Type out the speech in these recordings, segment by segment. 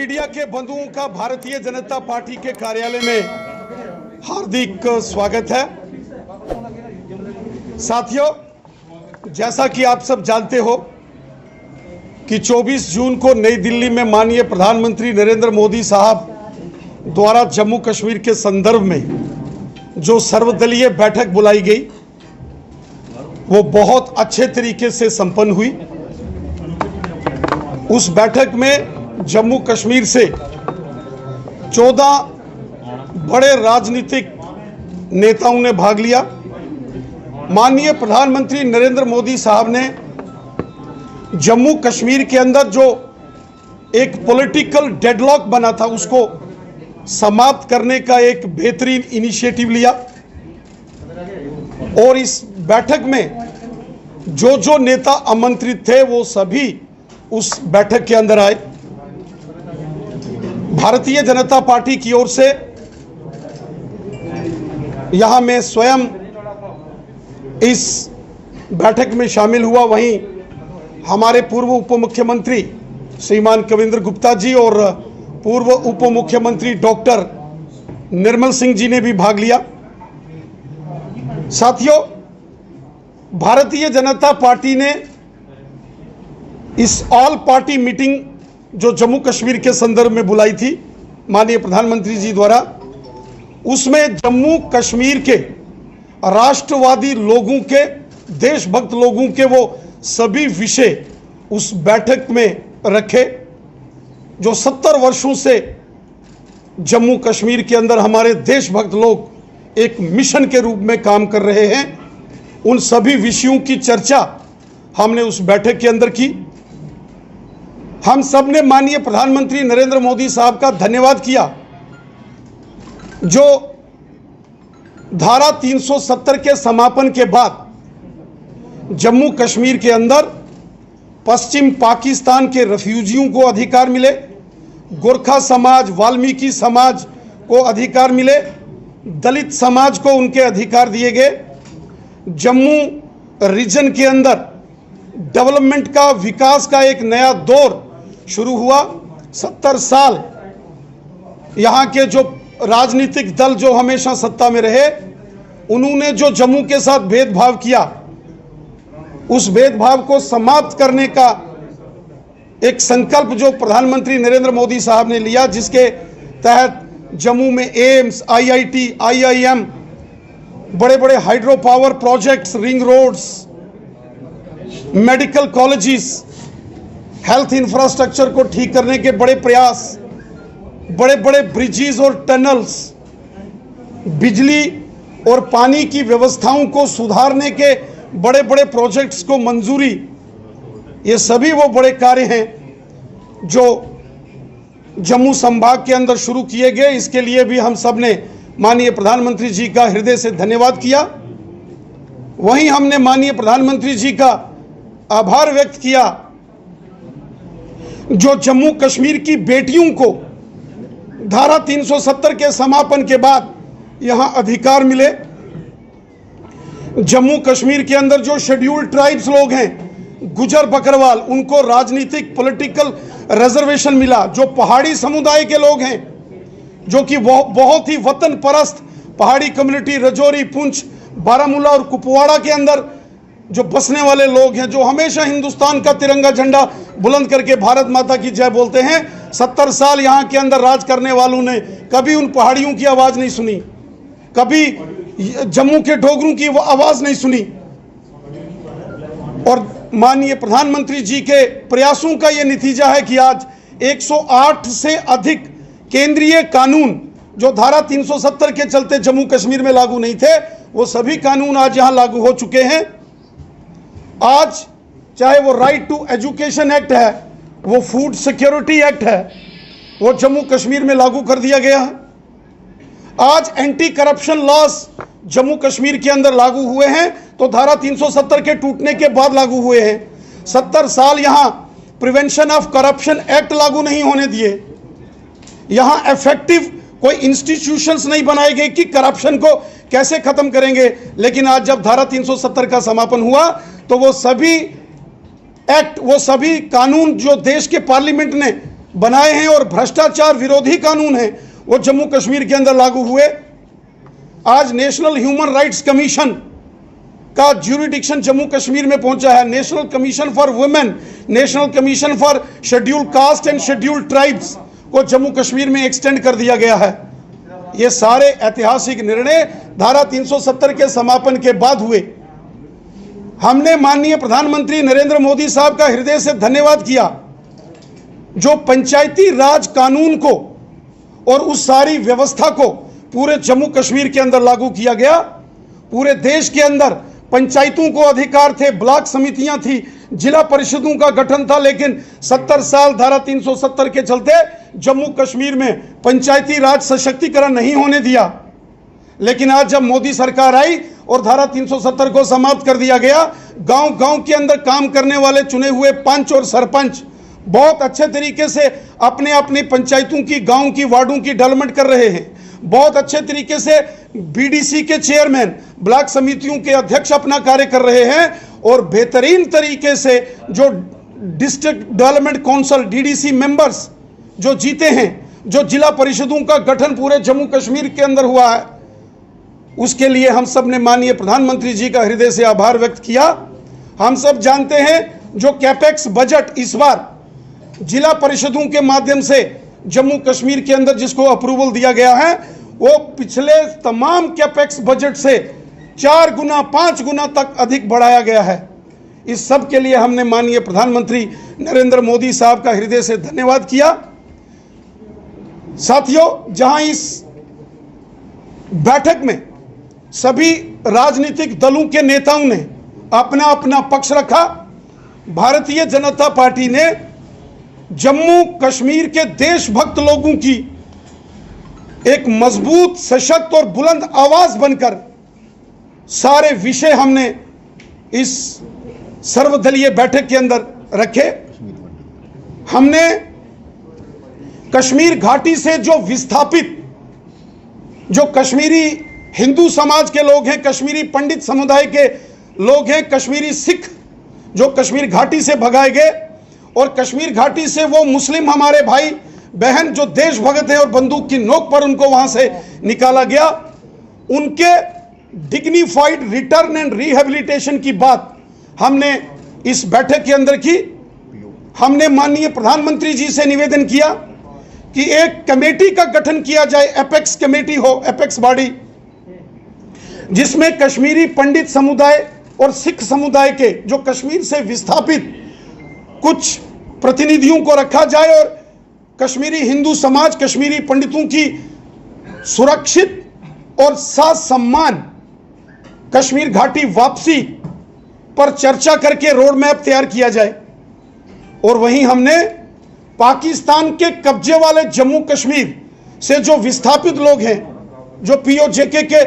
Media के बंधुओं का भारतीय जनता पार्टी के कार्यालय में हार्दिक स्वागत है। साथियों, जैसा कि आप सब जानते हो कि 24 जून को नई दिल्ली में माननीय प्रधानमंत्री नरेंद्र मोदी साहब द्वारा जम्मू कश्मीर के संदर्भ में जो सर्वदलीय बैठक बुलाई गई वो बहुत अच्छे तरीके से संपन्न हुई। उस बैठक में जम्मू कश्मीर से 14 बड़े राजनीतिक नेताओं ने भाग लिया। माननीय प्रधानमंत्री नरेंद्र मोदी साहब ने जम्मू कश्मीर के अंदर जो एक पॉलिटिकल डेडलॉक बना था उसको समाप्त करने का एक बेहतरीन इनिशिएटिव लिया और इस बैठक में जो नेता आमंत्रित थे वो सभी उस बैठक के अंदर आए। भारतीय जनता पार्टी की ओर से यहां मैं स्वयं इस बैठक में शामिल हुआ, वहीं हमारे पूर्व उप मुख्यमंत्री श्रीमान कविंद्र गुप्ता जी और पूर्व उप मुख्यमंत्री डॉक्टर निर्मल सिंह जी ने भी भाग लिया। साथियों, भारतीय जनता पार्टी ने इस ऑल पार्टी मीटिंग जो जम्मू कश्मीर के संदर्भ में बुलाई थी माननीय प्रधानमंत्री जी द्वारा, उसमें जम्मू कश्मीर के राष्ट्रवादी लोगों के, देशभक्त लोगों के वो सभी विषय उस बैठक में रखे जो 70 वर्षों से जम्मू कश्मीर के अंदर हमारे देशभक्त लोग एक मिशन के रूप में काम कर रहे हैं। उन सभी विषयों की चर्चा हमने उस बैठक के अंदर की। हम सब ने माननीय प्रधानमंत्री नरेंद्र मोदी साहब का धन्यवाद किया जो धारा 370 के समापन के बाद जम्मू कश्मीर के अंदर पश्चिम पाकिस्तान के रेफ्यूजियों को अधिकार मिले, गोरखा समाज, वाल्मीकि समाज को अधिकार मिले, दलित समाज को उनके अधिकार दिए गए। जम्मू रीजन के अंदर डेवलपमेंट का, विकास का एक नया दौर शुरू हुआ। 70 साल यहाँ के जो राजनीतिक दल जो हमेशा सत्ता में रहे, उन्होंने जो जम्मू के साथ भेदभाव किया, उस भेदभाव को समाप्त करने का एक संकल्प जो प्रधानमंत्री नरेंद्र मोदी साहब ने लिया, जिसके तहत जम्मू में एम्स, IIT, IIM, बड़े बड़े hydro power projects, ring roads, medical colleges, health infrastructure को ठीक करने के बड़े प्रयास, बड़े बड़े ब्रिजेस और टनल्स, बिजली और पानी की व्यवस्थाओं को सुधारने के बड़े बड़े प्रोजेक्ट्स को मंजूरी, ये सभी वो बड़े कार्य हैं जो जम्मू संभाग के अंदर शुरू किए गए। इसके लिए भी हम सब ने माननीय प्रधानमंत्री जी का हृदय से धन्यवाद किया। वहीं हमने माननीय प्रधानमंत्री जी का आभार व्यक्त किया जो जम्मू कश्मीर की बेटियों को धारा 370 के समापन के बाद यहां अधिकार मिले। जम्मू कश्मीर के अंदर जो शेड्यूल्ड ट्राइब्स लोग हैं, गुजर बकरवाल, उनको राजनीतिक पॉलिटिकल रिजर्वेशन मिला। जो पहाड़ी समुदाय के लोग हैं, जो कि बहुत ही वतन परस्त पहाड़ी कम्युनिटी, रजौरी, पुंछ, बारामूला और कुपवाड़ा के अंदर जो बसने वाले लोग हैं, जो हमेशा हिंदुस्तान का तिरंगा झंडा बुलंद करके भारत माता की जय बोलते हैं, 70 साल यहाँ के अंदर राज करने वालों ने कभी उन पहाड़ियों की आवाज़ नहीं सुनी, कभी जम्मू के डोगरों की आवाज़ नहीं सुनी। और माननीय प्रधानमंत्री जी के प्रयासों का ये नतीजा है कि आज 108 से अधिक केंद्रीय कानून जो धारा 370 के चलते जम्मू कश्मीर में लागू नहीं थे, वो सभी कानून आज यहाँ लागू हो चुके हैं। आज चाहे वो राइट टू एजुकेशन एक्ट है, वो फूड सिक्योरिटी एक्ट है, वो जम्मू कश्मीर में लागू कर दिया गया है। आज anti corruption laws Jammu Kashmir के अंदर लागू हुए हैं, तो धारा 370 के टूटने के बाद लागू हुए हैं। 70 साल यहां प्रिवेंशन ऑफ करप्शन एक्ट लागू नहीं होने दिए, यहां इफेक्टिव कोई इंस्टीट्यूशंस नहीं बनाए गए कि करप्शन को कैसे खत्म करेंगे। लेकिन आज जब धारा 370 का समापन हुआ तो वो सभी एक्ट, वो सभी कानून जो देश के पार्लियामेंट ने बनाए हैं और भ्रष्टाचार विरोधी कानून हैं वो जम्मू कश्मीर के अंदर लागू हुए। आज नेशनल ह्यूमन राइट्स कमीशन का ज्यूरिडिक्शन जम्मू कश्मीर में पहुंचा है। National commission for women, national commission for scheduled caste and scheduled tribes को जम्मू कश्मीर में एक्सटेंड कर दिया गया है। ये सारे ऐतिहासिक निर्णय धारा 370 के समापन के बाद हुए। हमने माननीय प्रधानमंत्री नरेंद्र मोदी साहब का हृदय से धन्यवाद किया जो पंचायती राज कानून को और उस सारी व्यवस्था को पूरे जम्मू कश्मीर के अंदर लागू किया गया। पूरे देश के अंदर पंचायतों को अधिकार थे, ब्लॉक समितियां थी, जिला परिषदों का गठन था, लेकिन 70 साल धारा 370 के चलते जम्मू कश्मीर में पंचायती राज सशक्तिकरण नहीं होने दिया। लेकिन आज जब मोदी सरकार आई और धारा 370 को समाप्त कर दिया गया, गांव-गांव के अंदर काम करने वाले चुने हुए पंच और सरपंच बहुत अच्छे तरीके से अपने अपनी पंचायतों की, गांव की, वार्डों की डेवलपमेंट कर रहे हैं। बहुत अच्छे तरीके से बीडीसी के चेयरमैन, ब्लॉक समितियों के अध्यक्ष अपना कार्य कर रहे हैं और बेहतरीन तरीके से जो district development council DDC members जो जीते हैं, जो जिला परिषदों का गठन पूरे जम्मू कश्मीर के अंदर हुआ है, उसके लिए हम सब ने माननीय प्रधानमंत्री जी का हृदय से आभार व्यक्त किया। हम सब जानते हैं जो कैपेक्स बजट इस बार जिला परिषदों के माध्यम से जम्मू कश्मीर के अंदर जिसको अप्रूवल दिया गया है, वो पिछले तमाम कैपेक्स बजट से 4 गुना 5 गुना तक अधिक बढ़ाया गया है। इस सब के लिए हमने माननीय प्रधानमंत्री नरेंद्र मोदी साहब का हृदय से धन्यवाद किया। साथियों, जहां इस बैठक में सभी राजनीतिक दलों के नेताओं ने अपना अपना पक्ष रखा, भारतीय जनता पार्टी ने जम्मू कश्मीर के देशभक्त लोगों की एक मजबूत, सशक्त और बुलंद आवाज बनकर सारे विषय हमने इस सर्वदलीय बैठक के अंदर रखे। हमने कश्मीर घाटी से जो विस्थापित, जो कश्मीरी हिंदू समाज के लोग हैं, कश्मीरी पंडित समुदाय के लोग हैं, कश्मीरी सिख जो कश्मीर घाटी से भगाए गए, और कश्मीर घाटी से वो मुस्लिम हमारे भाई बहन जो देशभक्त हैं और बंदूक की नोक पर उनको वहां से निकाला गया, उनके डिग्निफाइड रिटर्न एंड रिहेबिलिटेशन की बात हमने इस बैठक के अंदर की। हमने माननीय प्रधानमंत्री जी से निवेदन किया कि एक कमेटी का गठन किया जाए, एपेक्स कमेटी हो, एपेक्स बॉडी, जिसमें कश्मीरी पंडित समुदाय और सिख समुदाय के जो कश्मीर से विस्थापित कुछ प्रतिनिधियों को रखा जाए और कश्मीरी हिंदू समाज, कश्मीरी पंडितों की सुरक्षित और साथ सम्मान कश्मीर घाटी वापसी पर चर्चा करके रोड मैप तैयार किया जाए। और वहीं हमने पाकिस्तान के कब्जे वाले जम्मू कश्मीर से जो विस्थापित लोग हैं, जो पीओजेके के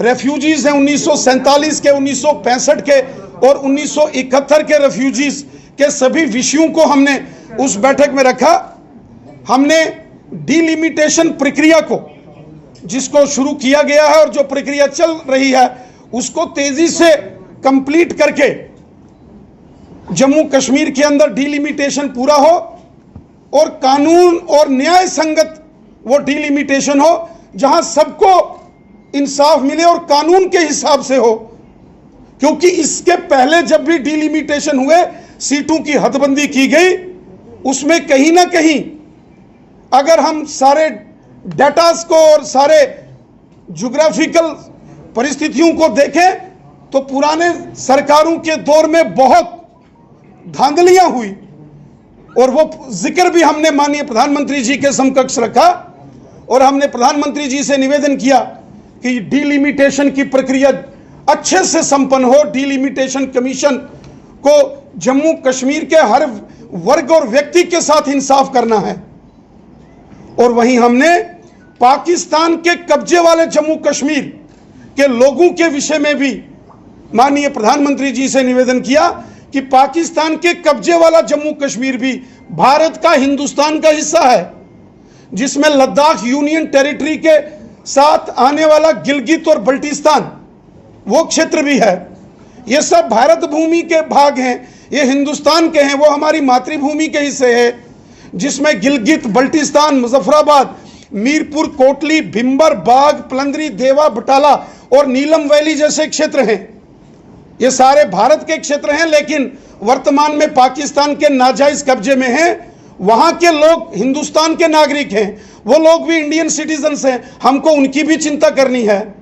रेफ्यूजीज हैं, 1947 के, 1965 के और 1971 के रेफ्यूजीज के सभी विषयों को हमने उस बैठक में रखा। हमने डिलिमिटेशन प्रक्रिया को, जिसको शुरू किया गया है और जो प्रक्रिया चल रही है, उसको तेजी से कंप्लीट करके जम्मू कश्मीर के अंदर डिलिमिटेशन पूरा हो और कानून और न्याय संगत वो डिलिमिटेशन हो, जहां सबको इंसाफ मिले और कानून के हिसाब से हो। क्योंकि इसके पहले जब भी डिलिमिटेशन हुए, सीटों की हदबंदी की गई, उसमें कहीं ना कहीं अगर हम सारे डेटास को और सारे ज्योग्राफिकल परिस्थितियों को देखें तो पुराने सरकारों के दौर में बहुत धांधलियां हुई, और वो जिक्र भी हमने माननीय प्रधानमंत्री जी के समकक्ष रखा। और हमने प्रधानमंत्री जी से निवेदन किया कि डिलिमिटेशन की प्रक्रिया अच्छे से संपन्न हो, डिलिमिटेशन कमीशन को जम्मू कश्मीर के हर वर्ग और व्यक्ति के साथ इंसाफ करना है। और वहीं हमने पाकिस्तान के कब्जे वाले जम्मू कश्मीर के लोगों के विषय में भी माननीय प्रधानमंत्री जी से निवेदन किया कि पाकिस्तान के कब्जे वाला जम्मू कश्मीर भी भारत का, हिंदुस्तान का हिस्सा है, जिसमें लद्दाख यूनियन टेरिटरी के साथ आने वाला गिलगित और बल्टिस्तान वो क्षेत्र भी है। ये सब भारत भूमि के भाग हैं, ये हिंदुस्तान के हैं, वो हमारी मातृभूमि के हिस्से हैं। जिसमें गिलगित बल्टिस्तान, मुजफ्फराबाद, मीरपुर, कोटली, भिंबर, बाग, पलंदरी, देवा, बटाला और नीलम वैली जैसे क्षेत्र हैं। ये सारे भारत के क्षेत्र हैं, लेकिन वर्तमान में पाकिस्तान के नाजायज कब्जे में हैं। वहां के लोग हिंदुस्तान के नागरिक हैं, वो लोग भी इंडियन सिटीजन्स हैं, हमको उनकी भी चिंता करनी है।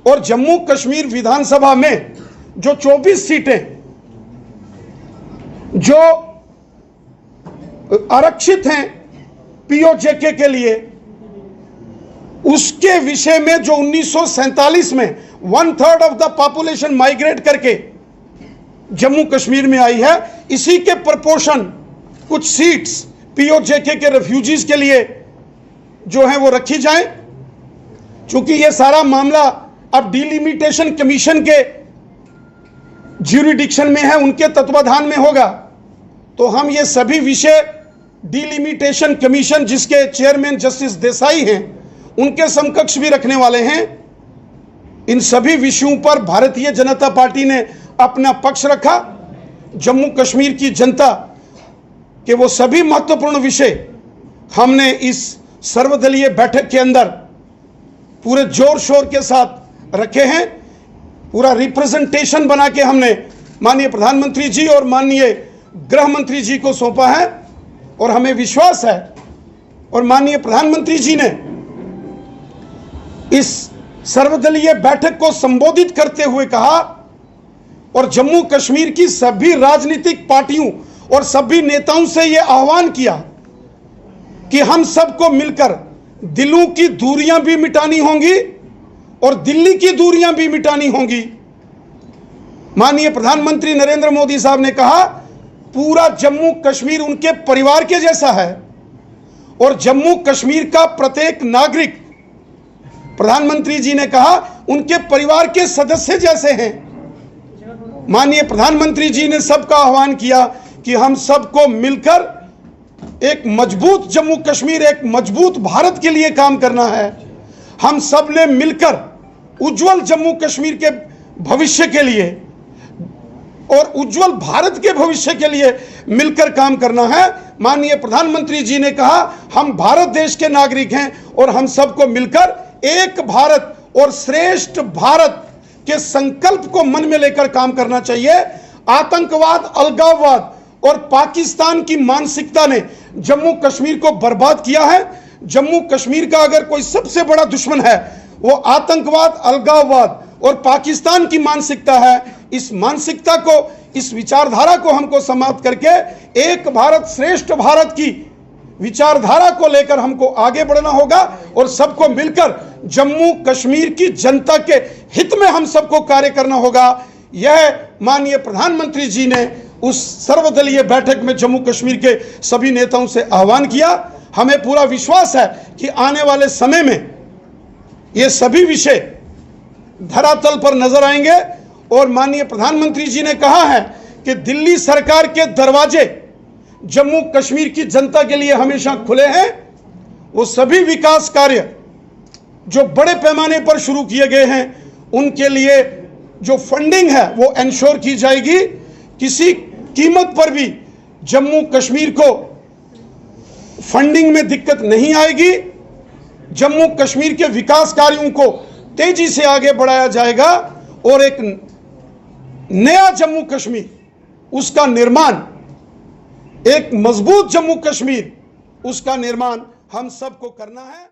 और जम्मू कश्मीर विधानसभा में जो 24 सीटें जो आरक्षित हैं पीओजेके के लिए, उसके विषय में जो 1947 में 1/3 ऑफ द पॉपुलेशन माइग्रेट करके जम्मू कश्मीर में आई है, इसी के प्रपोर्शन कुछ सीट्स पीओजेके के रेफ्यूजीज के लिए जो है वो रखी जाए। चूंकि ये सारा मामला अब डिलिमिटेशन कमीशन के ज्यूरिडिक्शन में है, उनके तत्वाधान में होगा, तो हम ये सभी विषय डिलिमिटेशन कमीशन, जिसके चेयरमैन जस्टिस देसाई हैं, उनके समकक्ष भी रखने वाले हैं। इन सभी विषयों पर भारतीय जनता पार्टी ने अपना पक्ष रखा। जम्मू कश्मीर की जनता के वो सभी महत्वपूर्ण विषय हमने इस सर्वदलीय बैठक के अंदर पूरे जोर शोर के साथ रखे हैं। पूरा रिप्रेजेंटेशन बना के हमने माननीय प्रधानमंत्री जी और माननीय गृह मंत्री जी को सौंपा है, और हमें विश्वास है और माननीय प्रधानमंत्री जी ने इस सर्वदलीय बैठक को संबोधित करते हुए कहा और जम्मू कश्मीर की सभी राजनीतिक पार्टियों और सभी नेताओं से यह आह्वान किया कि हम सबको मिलकर दिलों की दूरियां भी मिटानी होंगी और दिल्ली की दूरियां भी मिटानी होंगी। माननीय प्रधानमंत्री नरेंद्र मोदी साहब ने कहा पूरा जम्मू कश्मीर उनके परिवार के जैसा है, और जम्मू कश्मीर का प्रत्येक नागरिक, प्रधानमंत्री जी ने कहा, उनके परिवार के सदस्य जैसे हैं। माननीय प्रधानमंत्री जी ने सबका आह्वान किया कि हम सबको मिलकर एक मजबूत जम्मू कश्मीर, एक मजबूत भारत के लिए काम करना है। हम सब ने मिलकर उज्जवल जम्मू कश्मीर के भविष्य के लिए और उज्जवल भारत के भविष्य के लिए मिलकर काम करना है। माननीय प्रधानमंत्री जी ने कहा हम भारत देश के नागरिक हैं और हम सबको मिलकर एक भारत और श्रेष्ठ भारत के संकल्प को मन में लेकर काम करना चाहिए। आतंकवाद, अलगाववाद और पाकिस्तान की मानसिकता ने जम्मू कश्मीर को बर्बाद किया है। जम्मू कश्मीर का अगर कोई सबसे बड़ा दुश्मन है वो आतंकवाद, अलगाववाद और पाकिस्तान की मानसिकता है। इस मानसिकता को, इस विचारधारा को हमको समाप्त करके एक भारत श्रेष्ठ भारत की विचारधारा को लेकर हमको आगे बढ़ना होगा और सबको मिलकर जम्मू कश्मीर की जनता के हित में हम सबको कार्य करना होगा। यह माननीय प्रधानमंत्री जी ने उस सर्वदलीय बैठक में जम्मू कश्मीर के सभी नेताओं से आह्वान किया। हमें पूरा विश्वास है कि आने वाले समय में ये सभी विषय धरातल पर नजर आएंगे, और माननीय प्रधानमंत्री जी ने कहा है कि दिल्ली सरकार के दरवाजे जम्मू कश्मीर की जनता के लिए हमेशा खुले हैं। वो सभी विकास कार्य जो बड़े पैमाने पर शुरू किए गए हैं उनके लिए जो फंडिंग है वो एंश्योर की जाएगी। किसी कीमत पर भी जम्मू कश्मीर को फंडिंग में दिक्कत नहीं आएगी। जम्मू कश्मीर के विकास कार्यों को तेजी से आगे बढ़ाया जाएगा और एक नया जम्मू कश्मीर, उसका निर्माण, एक मजबूत जम्मू कश्मीर, उसका निर्माण हम सबको करना है।